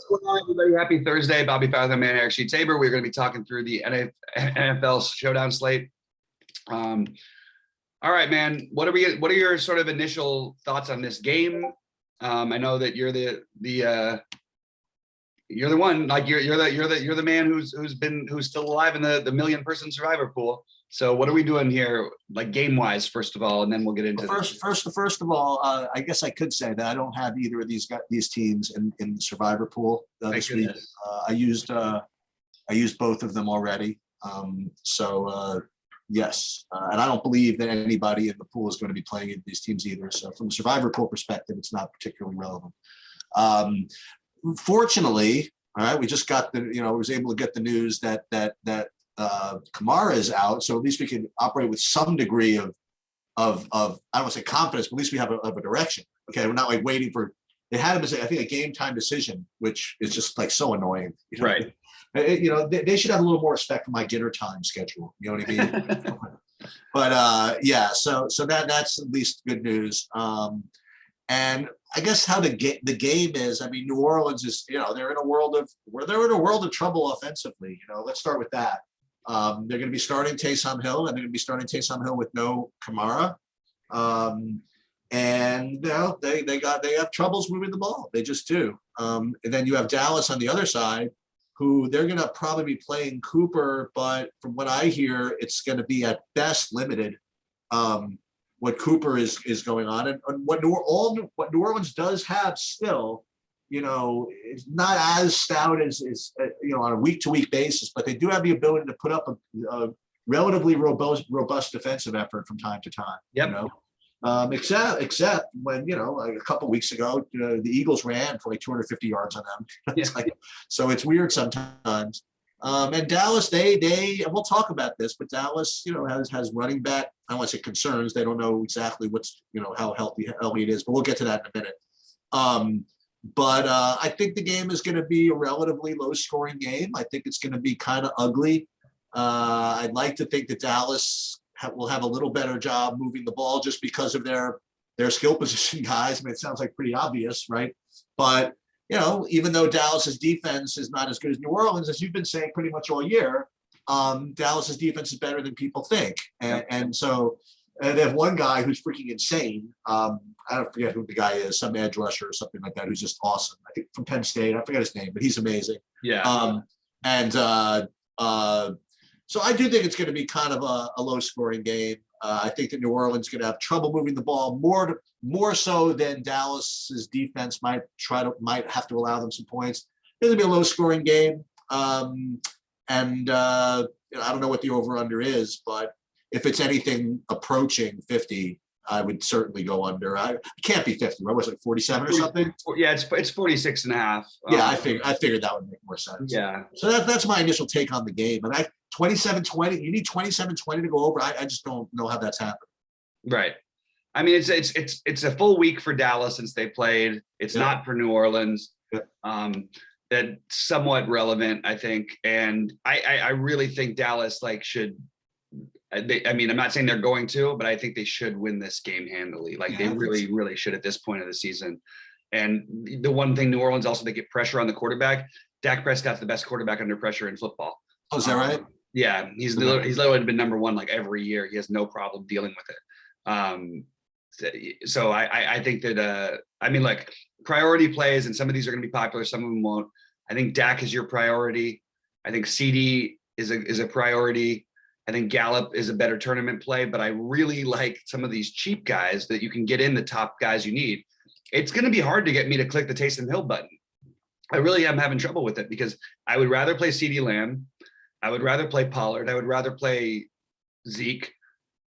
What's going on, everybody? Happy Thursday. BobbyFi and Sheets. We're going to be talking through the NFL showdown slate. All right, man. What are your sort of initial thoughts on this game? I know that you're the one, like you're the man who's still alive in the million-person survivor pool. So what are we doing here, like game-wise, first of all, and then we'll get into first of all, I guess I could say that I don't have either of these teams in the survivor pool this week. I used both of them already. Yes, and I don't believe that anybody in the pool is going to be playing these teams either. So from a survivor pool perspective, it's not particularly relevant. Fortunately, all right, we just got was able to get the news that Kamara is out, so at least we can operate with some degree of I don't want to say confidence, but at least we have a direction. Okay, we're not like waiting for. They had him as I think a game time decision, which is just like so annoying. Right. They should have a little more respect for my dinner time schedule. You know what I mean? But yeah, so that's at least good news. And I guess how the game is. I mean, New Orleans is they're in a world of trouble offensively. Let's start with that. They're going to be starting Taysom Hill, and they're going to be starting Taysom Hill with no Kamara. And they have troubles moving the ball. They just do. And then you have Dallas on the other side, who they're going to probably be playing Cooper, but from what I hear, it's going to be at best limited. What Cooper is going on, and what New Orleans does have still, it's not as stout as on a week-to-week basis, but they do have the ability to put up a relatively robust defensive effort from time to time. Yep. Except when like a couple of weeks ago, the Eagles ran for like 250 yards on them. So it's weird sometimes. And Dallas, they and we'll talk about this, but Dallas, has running back. I don't want to say concerns. They don't know exactly what's how healthy Elliott is, but we'll get to that in a minute. But I think the game is going to be a relatively low-scoring game. I think it's going to be kind of ugly. I'd like to think that Dallas will have a little better job moving the ball just because of their skill position guys. I mean, it sounds like pretty obvious, right? But even though Dallas's defense is not as good as New Orleans, as you've been saying pretty much all year, Dallas's defense is better than people think. And so they have one guy who's freaking insane. I don't forget who the guy is, some edge rusher or something like that, who's just awesome. I think from Penn State. I forget his name, but he's amazing. Yeah. So I do think it's going to be kind of a low-scoring game. I think that New Orleans is going to have trouble moving the ball more so than Dallas's defense might have to allow them some points. It's going to be a low-scoring game, and I don't know what the over/under is, but if it's anything approaching 50, I would certainly go under. It can't be 50. What was it, 47 or something? Yeah, it's 46 and a half. Yeah, I figured that would make more sense. Yeah. So that's my initial take on the game. And 27-20, you need 27-20 to go over. I just don't know how that's happened. Right. I mean, it's a full week for Dallas since they played. It's not for New Orleans. That's somewhat relevant, I think. And I really think Dallas should. I mean, I'm not saying they're going to, but I think they should win this game handily. They really, really should at this point of the season. And the one thing New Orleans also, they get pressure on the quarterback. Dak Prescott's the best quarterback under pressure in football. Oh, is that right? Yeah, he's literally been number one every year. He has no problem dealing with it. So I think that priority plays, and some of these are going to be popular, some of them won't. I think Dak is your priority. I think CD is a priority. I think Gallup is a better tournament play, but I really like some of these cheap guys that you can get in the top guys you need. It's going to be hard to get me to click the Taysom Hill button. I really am having trouble with it because I would rather play CD Lamb. I would rather play Pollard. I would rather play Zeke.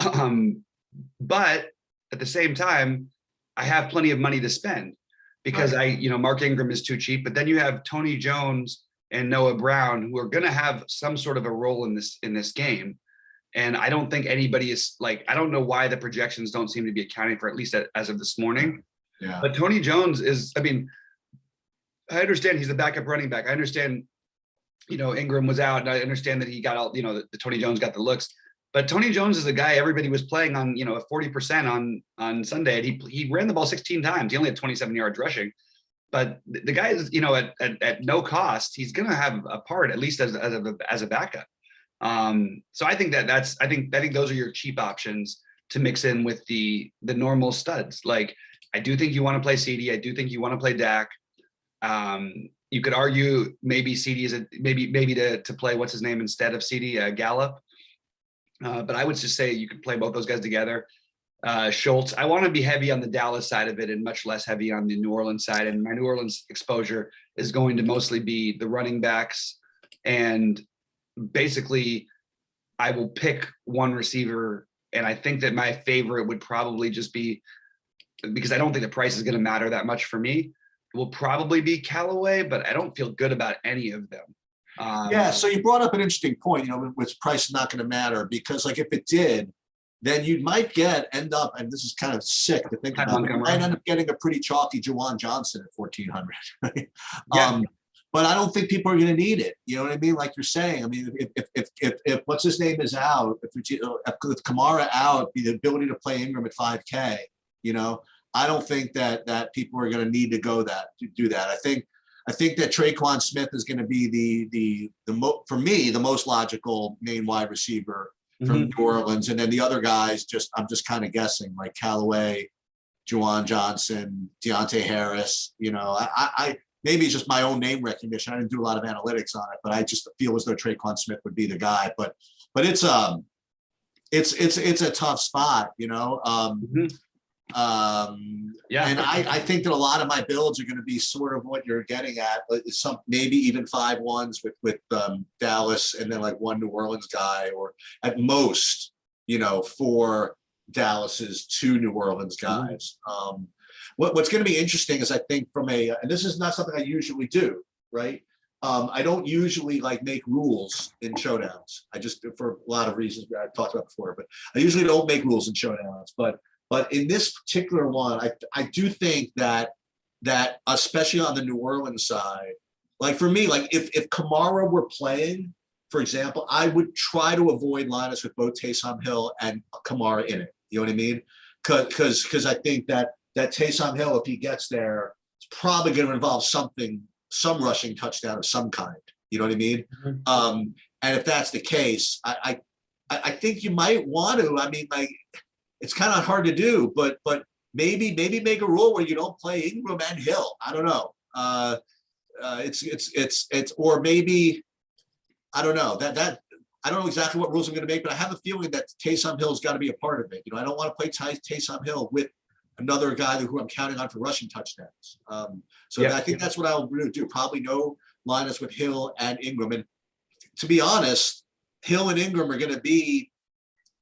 But at the same time, I have plenty of money to spend because Mark Ingram is too cheap. But then you have Tony Jones and Noah Brown, who are going to have some sort of a role in this game. And I don't think anybody is I don't know why the projections don't seem to be accounting for, at least as of this morning. Yeah. But Tony Jones is, I understand he's the backup running back. I understand, Ingram was out, and I understand that he got all, the Tony Jones got the looks. But Tony Jones is a guy everybody was playing on, at 40% on Sunday. And he ran the ball 16 times. He only had 27 yards rushing. but the guy is, you know, at no cost, he's going to have a part at least as a backup. So I think I think those are your cheap options to mix in with the normal studs. Like, I do think you want to play CD. I do think you want to play Dak. You could argue maybe CD is maybe to play what's his name instead of CD, Gallup. But I would just say you could play both those guys together. Schultz, I want to be heavy on the Dallas side of it and much less heavy on the New Orleans side. And my New Orleans exposure is going to mostly be the running backs. And basically, I will pick one receiver. And I think that my favorite would probably just be, because I don't think the price is going to matter that much for me, it will probably be Callaway, but I don't feel good about any of them. Yeah, so you brought up an interesting point, you know, which price is not going to matter, because like if it did, then you might end up, and this is kind of sick to think about, you might end up getting a pretty chalky Juwan Johnson at 1,400. Right? Yeah. But I don't think people are going to need it. You know what I mean? Like you're saying. I mean, if what's his name is out, if Kamara out, the ability to play Ingram at 5K, you know, I don't think that people are going to need to do that. I think that Traquan Smith is going to be for me the most logical main wide receiver from New Orleans, and then the other guys I'm just kind of guessing, like Callaway, Juwan Johnson, Deontay Harris. You know, I maybe it's just my own name recognition. I didn't do a lot of analytics on it, but I just feel as though Traquan Smith would be the guy. But it's a tough spot, you know. Yeah, and I think that a lot of my builds are going to be sort of what you're getting at, some maybe even 5-1s with Dallas, and then like one New Orleans guy, or at most, you know, 4 Dallas's 2 New Orleans guys. What's going to be interesting is, I think, and this is not something I usually do, right? I don't usually like make rules in showdowns. I just, for a lot of reasons I've talked about before, but I usually don't make rules in showdowns. But in this particular one, I do think that especially on the New Orleans side, like for me, like if Kamara were playing, for example, I would try to avoid lineups with both Taysom Hill and Kamara in it. You know what I mean? Because I think that Taysom Hill, if he gets there, it's probably going to involve some rushing touchdown of some kind. You know what I mean? And if that's the case, I think you might want to. I mean, like, it's kind of hard to do, but maybe make a rule where you don't play Ingram and Hill. I don't know. It's or maybe, I don't know, that I don't know exactly what rules I'm going to make, but I have a feeling that Taysom Hill's got to be a part of it. You know, I don't want to play Taysom Hill with another guy who I'm counting on for rushing touchdowns. I think that's what I'll really do. Probably no lineups with Hill and Ingram. And to be honest, Hill and Ingram are going to be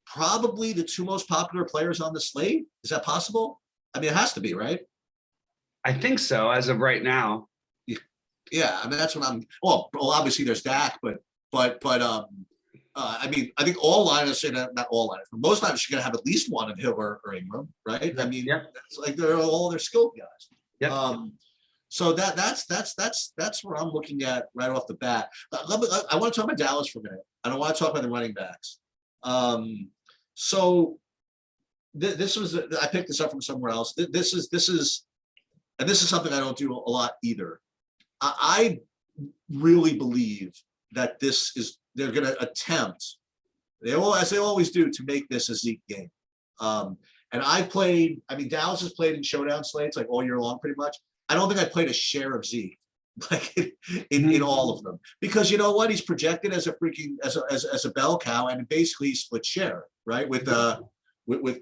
probably the 2 most popular players on the slate. Is that possible? I mean, it has to be, right? I think so, as of right now. Yeah, I mean, that's what I'm. Well, obviously there's Dak, but I mean, I think all lineups, not all lineups, but most lineups are going to have at least one of Hill or Ingram, right? I mean, it's like they're all their skilled guys. Yeah. So that's where I'm looking at right off the bat. I want to talk about Dallas for a minute. I don't want to talk about the running backs. So this was, I picked this up from somewhere else. This is something I don't do a lot either. I really believe that they're going to attempt, as they always do, to make this a Zeke game. And Dallas has played in showdown slates like all year long, pretty much. I don't think I played a share of Zeke like in all of them, because you know what, he's projected as a bell cow, and basically split share, right, with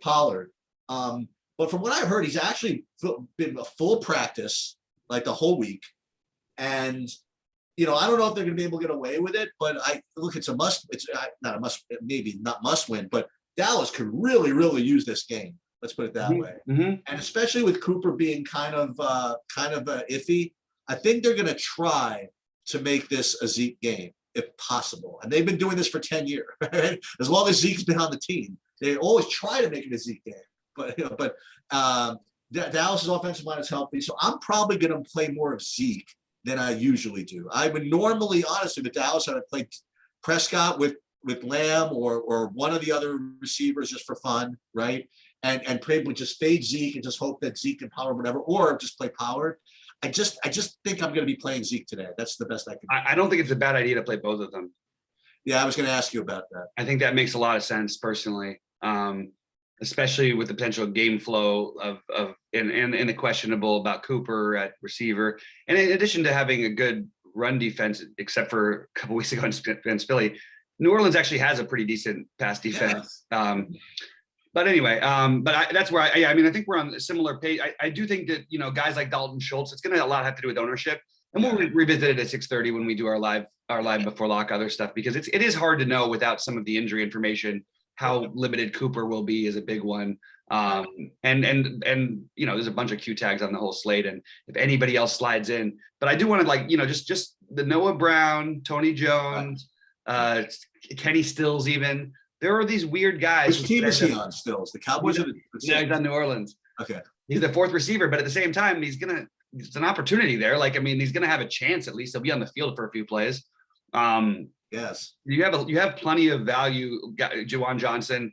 Pollard. But from what I've heard, he's actually been a full practice like the whole week, and you know, I don't know if they're going to be able to get away with it, but it's a must. It's not a must, maybe not must win, but Dallas could really, really use this game. Let's put it that way. And especially with Cooper being kind of iffy, I think they're going to try to make this a Zeke game if possible. And they've been doing this for 10 years. Right? As long as Zeke's been on the team, they always try to make it a Zeke game. But Dallas's offensive line is healthy, so I'm probably going to play more of Zeke than I usually do. I would normally, honestly, with Dallas, I would play Prescott with Lamb or one of the other receivers just for fun, right? And probably just fade Zeke and just hope that Zeke can power whatever, or just play Pollard. just think I'm going to be playing Zeke today. That's the best I can. I don't think it's a bad idea to play both of them. Yeah, I was going to ask you about that. I think that makes a lot of sense personally, especially with the potential game flow and the questionable about Cooper at receiver. And in addition to having a good run defense, except for a couple weeks ago against Philly, New Orleans actually has a pretty decent pass defense. Yeah. But anyway, that's where I think we're on a similar page. I do think that, guys like Dalton Schultz, it's going to a lot have to do with ownership. And we'll revisit it at 6:30 when we do our live before lock other stuff, because it is hard to know without some of the injury information how limited Cooper will be is a big one. And there's a bunch of Q tags on the whole slate, and if anybody else slides in, but I do want to just the Noah Brown, Tony Jones, Kenny Stills, even there are these weird guys. Which team is he on? Stills, the Cowboys? He's on New Orleans. Okay, he's the fourth receiver, but at the same time, it's an opportunity there. He's going to have a chance. At least he'll be on the field for a few plays. Yes, you have plenty of value, Juwan Johnson.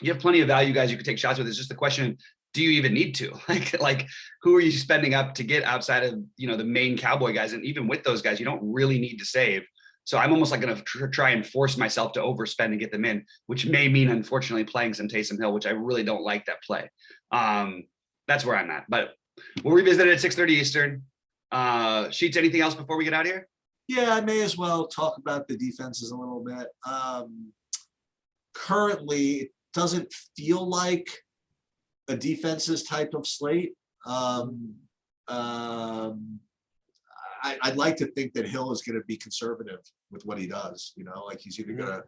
You have plenty of value guys you could take shots with. It's just the question: do you even need to? Like who are you spending up to get outside of the main Cowboy guys? And even with those guys, you don't really need to save. So I'm almost like going to try and force myself to overspend and get them in, which may mean unfortunately playing some Taysom Hill, which I really don't like that play. That's where I'm at. But we'll revisit it at 6:30 Eastern. Sheets, anything else before we get out of here? Yeah, I may as well talk about the defenses a little bit. Currently, it doesn't feel like a defenses type of slate. I'd like to think that Hill is going to be conservative with what he does. Like he's either going to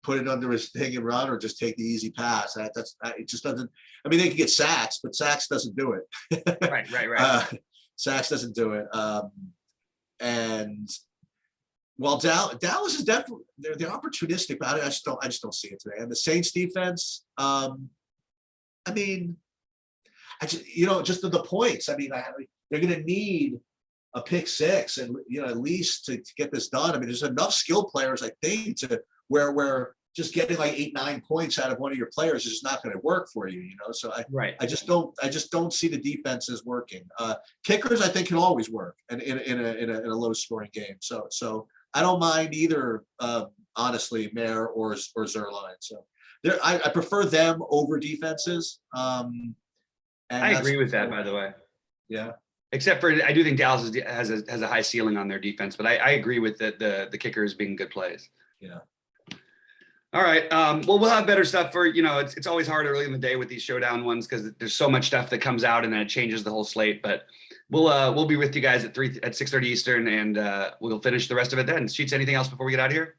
put it under his thing and run or just take the easy pass. It just doesn't. I mean, they can get sacks, but sacks doesn't do it. Right. Sacks doesn't do it. And while Dallas is definitely they're opportunistic, but I just don't see it today. And the Saints defense, just the points. I mean, they're going to need a pick six and at least to get this done. I mean, there's enough skill players, I think, to where just getting like 8-9 points out of one of your players is just not going to work for you. So I just don't see the defenses working. Kickers, I think, can always work and in a low scoring game. So I don't mind either, honestly, Mayer or Zerline. So I prefer them over defenses. And I agree with that, by the way. Yeah. Except for I do think Dallas has a high ceiling on their defense, but I agree with the kickers being good plays. Yeah. All right. Well, we'll have better stuff for it's always hard early in the day with these showdown ones because there's so much stuff that comes out and then it changes the whole slate. But we'll be with you guys at 6:30 Eastern, and we'll finish the rest of it then. Sheets, anything else before we get out of here?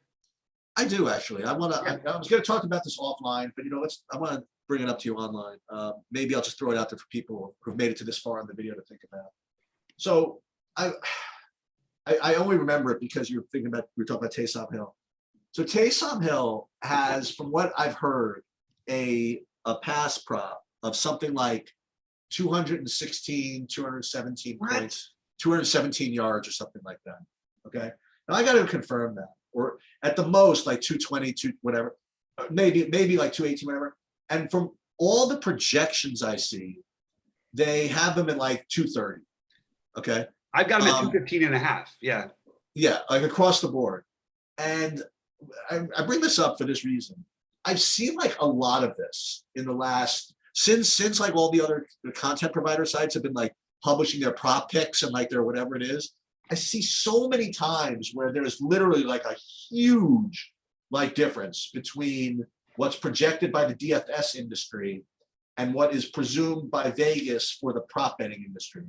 I do actually. I was going to talk about this offline, but I want to bring it up to you online. Maybe I'll just throw it out there for people who've made it to this far in the video to think about. So I only remember it because you're talking about Taysom Hill. So Taysom Hill has, from what I've heard, a pass prop of something like 217 points, 217 yards or something like that. Okay. Now I got to confirm that, or at the most like 220, whatever, maybe like 218, whatever. And from all the projections I see, they have them in like 230. Okay. I've got them at 215 and a half. Yeah. Yeah. Like across the board. And I bring this up for this reason. I've seen like a lot of this in the last, since like all the other content provider sites have been like publishing their prop picks and like their whatever it is. I see so many times where there's literally like a huge like difference between what's projected by the DFS industry and what is presumed by Vegas for the prop betting industry.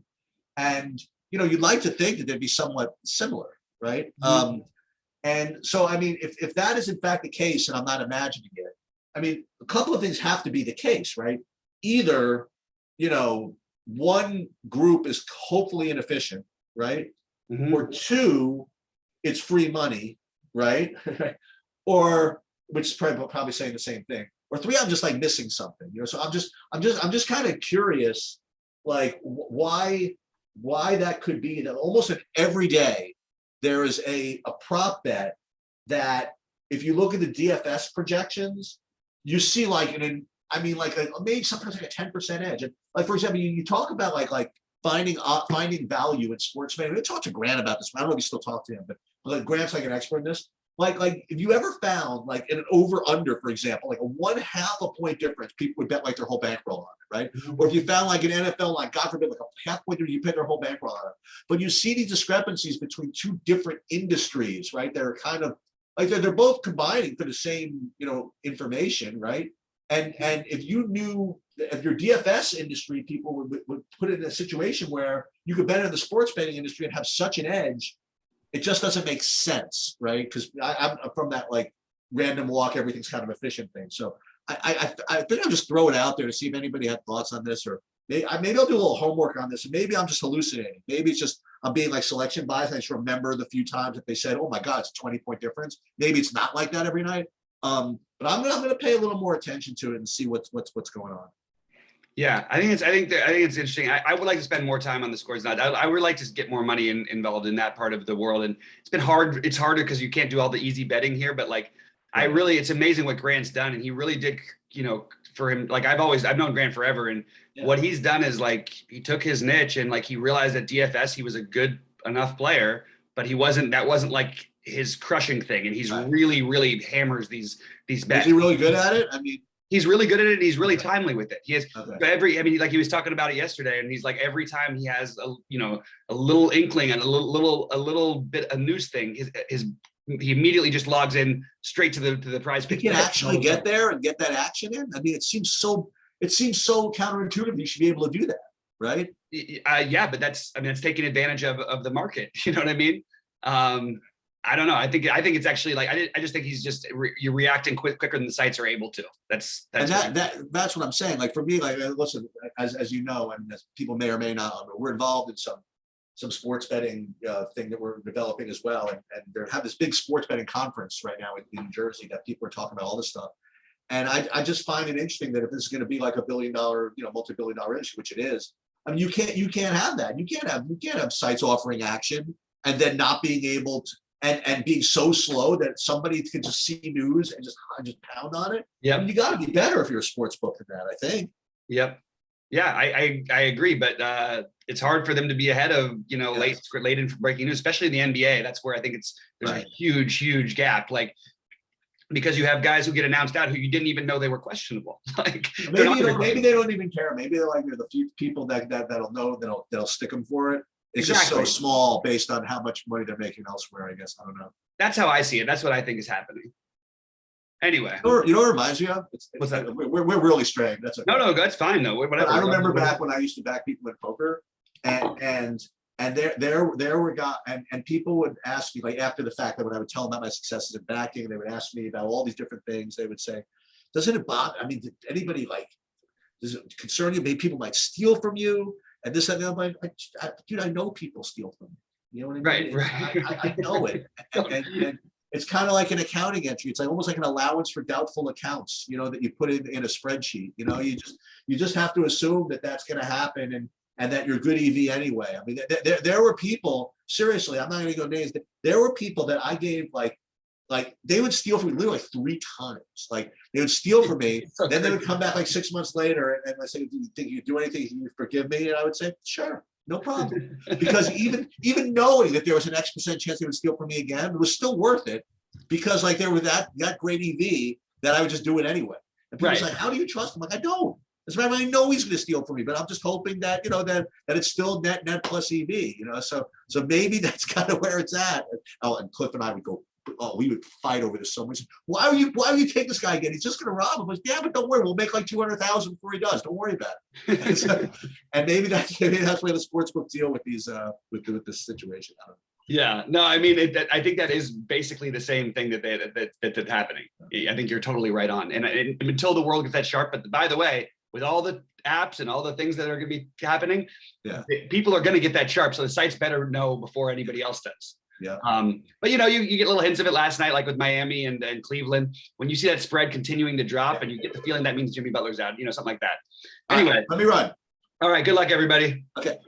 And, you'd like to think that they'd be somewhat similar, right? Mm-hmm. And so, I mean, if that is in fact the case, and I'm not imagining it, I mean, a couple of things have to be the case, right? Either, one group is hopefully inefficient, right? Mm-hmm. Or two, it's free money, right? Or, which is probably saying the same thing. Or three, I'm just like missing something, So I'm just kind of curious, like why that could be that almost every day there is a prop bet that if you look at the DFS projections, you see like maybe sometimes like a 10% edge. And like, for example, you talk about like finding value in sports betting. I talked to Grant about this. I don't know if you still talk to him, but like Grant's like an expert in this. Like if you ever found like in an over under, for example, like a 1/2 a point difference, people would bet like their whole bankroll on it, right? Or if you found like an NFL, like God forbid, like a half point, you bet their whole bankroll on it. But you see these discrepancies between two different industries, right? They're kind of like they're both combining for the same, information, right? And if you knew, if your DFS industry people would put it in a situation where you could bet in the sports betting industry and have such an edge, it just doesn't make sense, right? Because I'm from that like random walk, everything's kind of efficient thing. So I think I'll just throw it out there to see if anybody had thoughts on this, or maybe I'll do a little homework on this, and maybe I'm just hallucinating. Maybe it's just I'm being like selection bias. I just remember the few times that they said, "Oh my God, it's a 20-point difference." Maybe it's not like that every night. But I'm gonna pay a little more attention to it and see what's going on. Yeah, I think it's interesting. I would like to spend more time on the scores. I would like to get more money involved in that part of the world. And it's been hard. It's harder because you can't do all the easy betting here. But like, it's amazing what Grant's done, and he really did. For him, like I've known Grant forever, and what he's done is like he took his niche and like he realized that DFS he was a good enough player, but that wasn't like his crushing thing, and he's really hammers these bets. Is he really good at it? I mean. He's really good at it. He's really timely with it. He has like he was talking about it yesterday, and he's like every time he has a little inkling and a little bit of news thing, he immediately just logs in straight to the prize pick. He can actually get there and get that action in. I mean, it seems so counterintuitive. You should be able to do that, right? Yeah, but that's taking advantage of the market. You know what I mean? I don't know. I think it's actually like I just think he's just you're reacting quicker than the sites are able to. That's what I'm saying. Like for me, like listen, as you know, and as people may or may not know, we're involved in some sports betting thing that we're developing as well, and they have this big sports betting conference right now in New Jersey that people are talking about all this stuff. And I just find it interesting that if this is going to be like $1 billion, multi-billion-dollar industry, which it is, I mean, you can't have that. You can't have sites offering action and then not being able to. And being so slow that somebody can just see news and just pound on it. Yeah, I mean, you got to be better if you're a sports book than that, I think. Yep. Yeah, I agree, but it's hard for them to be ahead of late in breaking news, especially in the NBA. That's where I think there's a huge gap. Like because you have guys who get announced out who you didn't even know they were questionable. Like maybe they don't even care. Maybe they're like the few people that'll know that'll stick them for it. It's just so small based on how much money they're making elsewhere, I guess. I don't know. That's how I see it. That's what I think is happening. Anyway. You know what it reminds me of? What's that? We're really straying. That's okay. No, that's fine though. Whatever. I remember back when I used to back people in poker, and there were guys and people would ask me like after the fact that when I would tell them about my successes in backing, they would ask me about all these different things. They would say, "Doesn't it bother? I mean, did anybody does it concern you? Maybe people might steal from you?" And this and that, I'm like, dude, I know people steal from me. You know what I mean? Right. I know it. And it's kind of like an accounting entry. It's like almost like an allowance for doubtful accounts, that you put in a spreadsheet. You just have to assume that that's going to happen and that you're good EV anyway. I mean, there were people, seriously, I'm not going to go names. There were people that I gave like they would steal from me literally like 3 times. Like they would steal from me, then they would come back like 6 months later and I say, "Do you think you could do anything? Can you forgive me?" And I would say, "Sure, no problem." Because even knowing that there was an X% chance they would steal from me again, it was still worth it because like there was that great EV that I would just do it anyway. And people was like, "How do you trust him?" I'm like, I don't. As a matter of fact, I know he's going to steal from me, but I'm just hoping that that it's still net plus EV. So maybe that's kind of where it's at. Oh, and Cliff and I would go. Oh, we would fight over this so much. Why are you take this guy again? He's just going to rob him. Like, yeah, but don't worry, we'll make like 200,000 before he does. Don't worry about it. And maybe that's where the sportsbook deal with these with this situation. I don't know. Yeah, no, I mean, I think that is basically the same thing that's happening. I think you're totally right on. And until the world gets that sharp, but by the way, with all the apps and all the things that are going to be happening, people are going to get that sharp. So the sites better know before anybody else does. Yeah. But you get little hints of it last night, like with Miami and Cleveland. When you see that spread continuing to drop, and you get the feeling that means Jimmy Butler's out, something like that. Anyway, let me run. All right. Good luck, everybody. Okay.